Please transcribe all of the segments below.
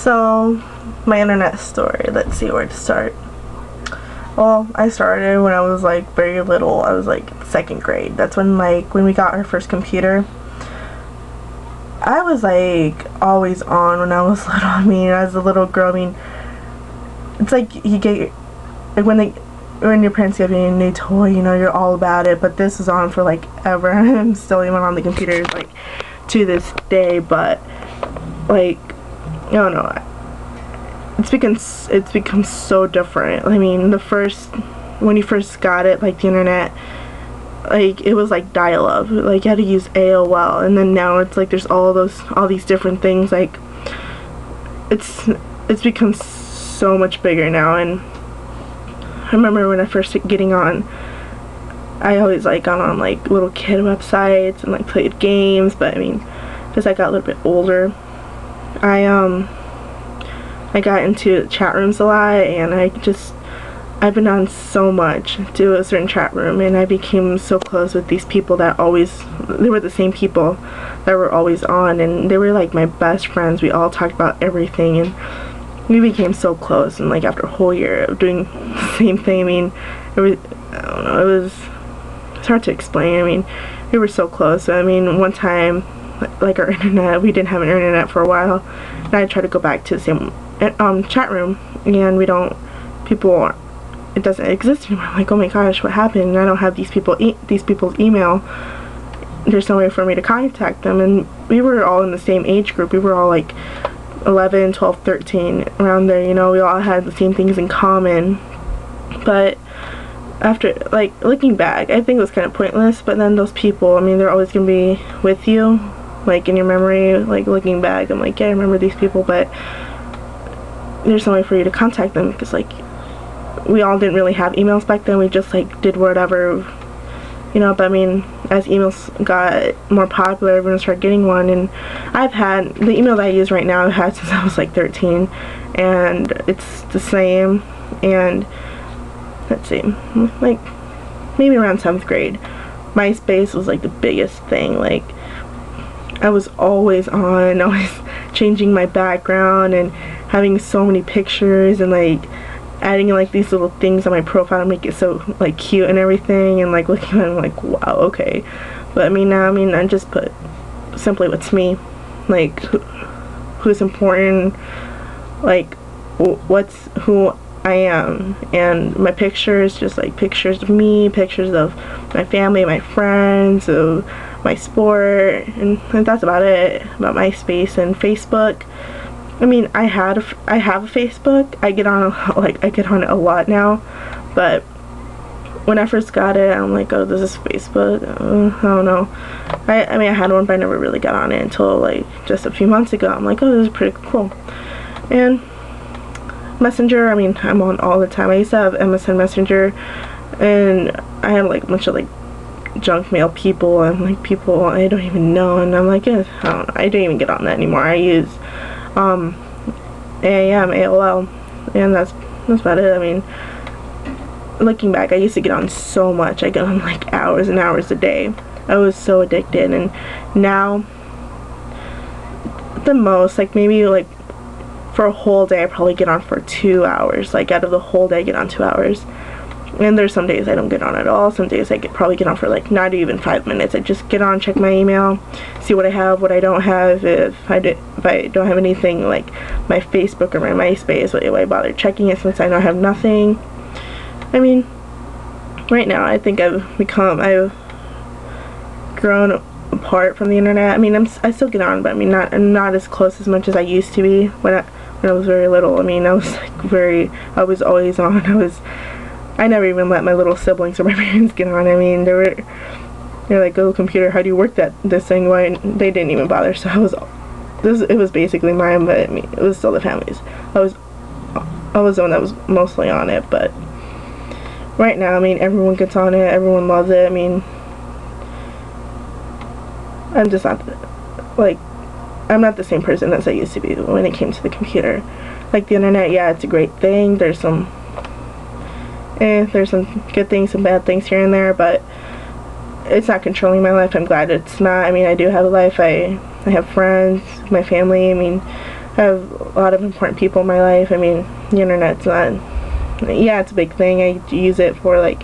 So, my internet story, let's see where to start. Well, I started when I was like very little. I was like 2nd grade. That's when when we got our first computer. I was like always on when I was little. I mean, as a little girl, I mean, it's like you get, like when your parents give you a new toy, you know, you're all about it. But this is on for like ever. I'm still even on the computers like to this day. But like, I don't know, it's become so different. I mean, when you first got it, like the internet, like it was like dial-up, like you had to use AOL, and then now it's like there's all these different things. Like it's become so much bigger now. And I remember when I first getting on, I always like got on like little kid websites and like played games. But I mean, as I got a little bit older, I got into chat rooms a lot, and I've been on so much to a certain chat room, and I became so close with these people that they were the same people that were always on, and they were like my best friends. We all talked about everything, and we became so close. And like after a whole year of doing the same thing, I mean, I don't know, it's hard to explain. I mean, we were so close. I mean, one time, like our internet, we didn't have an internet for a while, and I tried to go back to the same chat room, and it doesn't exist anymore. I'm like, oh my gosh, what happened? I don't have these people's email. There's no way for me to contact them. And we were all in the same age group. We were all like 11, 12, 13, around there, you know. We all had the same things in common. But after, like, looking back, I think it was kind of pointless. But then those people, I mean, they're always gonna be with you, like in your memory. Like looking back, I'm like, yeah, I remember these people, but there's no way for you to contact them, because like we all didn't really have emails back then. We just like did whatever, you know. But I mean, as emails got more popular, everyone started getting one, and I've had the email that I use right now, I've had since I was like 13, and it's the same. And let's see, like maybe around 7th grade, MySpace was like the biggest thing. Like I was always on, always changing my background and having so many pictures, and like adding like these little things on my profile to make it so like cute and everything, and like looking at it, I'm like, wow, okay. But I mean, now, I mean, I just put simply what's me, like who's important, like who I am, and my pictures, just like pictures of me, pictures of my family, my friends, of my sport, and that's about it. About MySpace. And Facebook, I mean, I have a Facebook. I get on it a lot now, but when I first got it, I'm like, oh, this is Facebook. I don't know. I mean, I had one, but I never really got on it until like just a few months ago. I'm like, oh, this is pretty cool. And Messenger, I mean, I'm on all the time. I used to have MSN Messenger, and I had like a bunch of like junk mail people and like people I don't even know, and I'm like, I don't even get on that anymore. I use AOL, and that's about it. I mean, looking back, I used to get on so much. I get on like hours and hours a day. I was so addicted. And now, the most, like maybe like for a whole day, I probably get on for 2 hours. Like out of the whole day, I get on 2 hours. And there's some days I don't get on at all. Some days I probably get on for like not even 5 minutes. I just get on, check my email, see what I have, what I don't have. If I don't have anything like my Facebook or my MySpace, why I bother checking it since I know I have nothing? I mean, right now I think I've grown apart from the internet. I mean, I still get on, but I mean not as close as much as I used to be when I was very little. I mean, I was like I was always on. I never even let my little siblings or my parents get on. I mean, they're like, oh, computer, how do you work this thing? Why? They didn't even bother. So it was basically mine, but I mean, it was still the family's. I was the one that was mostly on it. But right now, I mean, everyone gets on it, everyone loves it. I mean, I'm just not like, I'm not the same person as I used to be when it came to the computer. Like the internet, yeah, it's a great thing. There's some good things, some bad things here and there, but it's not controlling my life. I'm glad it's not. I mean, I do have a life. I have friends, my family. I mean, have a lot of important people in my life. I mean, the internet's not, yeah, it's a big thing. I use it for like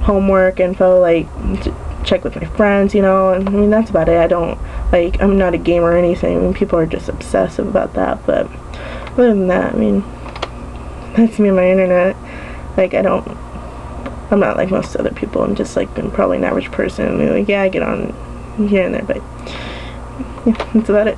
homework info, like to check with my friends, you know, and I mean, that's about it. I don't, like, I'm not a gamer or anything. I mean, people are just obsessive about that, but other than that, I mean, that's me and my internet. Like, I'm not like most other people. I'm just like probably an average person. I mean, like, yeah, I get on here and there, but yeah, that's about it.